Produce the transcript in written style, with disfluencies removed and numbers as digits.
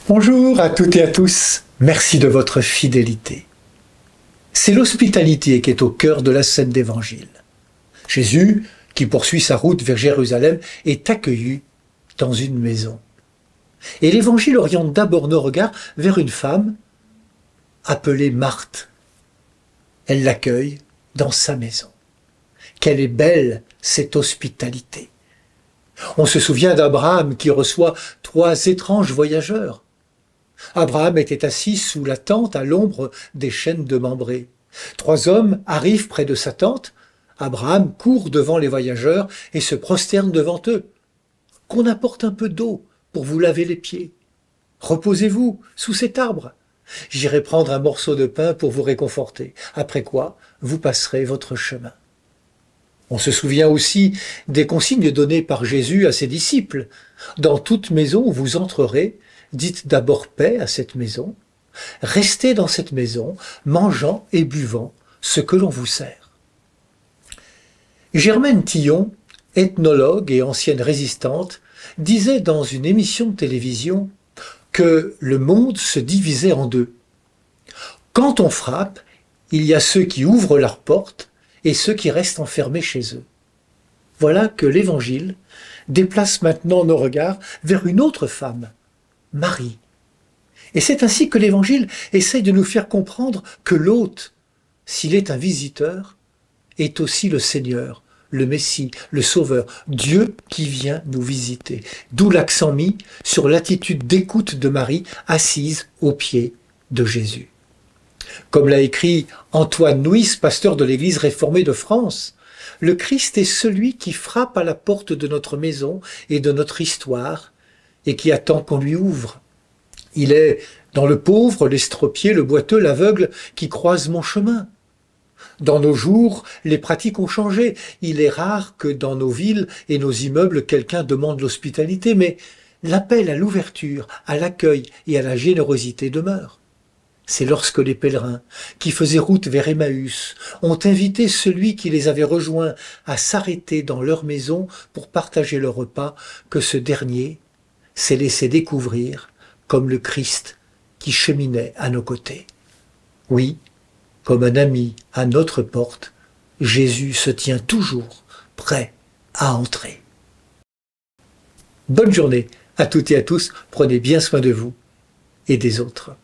Bonjour à toutes et à tous, merci de votre fidélité. C'est l'hospitalité qui est au cœur de la scène d'évangile. Jésus, qui poursuit sa route vers Jérusalem, est accueilli dans une maison. Et l'évangile oriente d'abord nos regards vers une femme appelée Marthe. Elle l'accueille dans sa maison. Quelle est belle cette hospitalité! On se souvient d'Abraham qui reçoit 3 étranges voyageurs. Abraham était assis sous la tente à l'ombre des chênes de Mambré. 3 hommes arrivent près de sa tente. Abraham court devant les voyageurs et se prosterne devant eux. « Qu'on apporte un peu d'eau pour vous laver les pieds. Reposez-vous sous cet arbre. J'irai prendre un morceau de pain pour vous réconforter. Après quoi, vous passerez votre chemin. » On se souvient aussi des consignes données par Jésus à ses disciples. « Dans toute maison où vous entrerez, dites d'abord paix à cette maison. Restez dans cette maison, mangeant et buvant ce que l'on vous sert. » Germaine Tillon, ethnologue et ancienne résistante, disait dans une émission de télévision que le monde se divisait en 2. Quand on frappe, il y a ceux qui ouvrent leurs portes et ceux qui restent enfermés chez eux. Voilà que l'Évangile déplace maintenant nos regards vers une autre femme, Marie. Et c'est ainsi que l'Évangile essaye de nous faire comprendre que l'hôte, s'il est un visiteur, est aussi le Seigneur, le Messie, le Sauveur, Dieu qui vient nous visiter. D'où l'accent mis sur l'attitude d'écoute de Marie assise aux pieds de Jésus. Comme l'a écrit Antoine Nuis, pasteur de l'Église réformée de France, le Christ est celui qui frappe à la porte de notre maison et de notre histoire et qui attend qu'on lui ouvre. Il est dans le pauvre, l'estropié, le boiteux, l'aveugle qui croise mon chemin. Dans nos jours, les pratiques ont changé. Il est rare que dans nos villes et nos immeubles, quelqu'un demande l'hospitalité, mais l'appel à l'ouverture, à l'accueil et à la générosité demeure. C'est lorsque les pèlerins, qui faisaient route vers Emmaüs, ont invité celui qui les avait rejoints à s'arrêter dans leur maison pour partager le repas, que ce dernier s'est laissé découvrir comme le Christ qui cheminait à nos côtés. Oui, comme un ami à notre porte, Jésus se tient toujours prêt à entrer. Bonne journée à toutes et à tous, prenez bien soin de vous et des autres.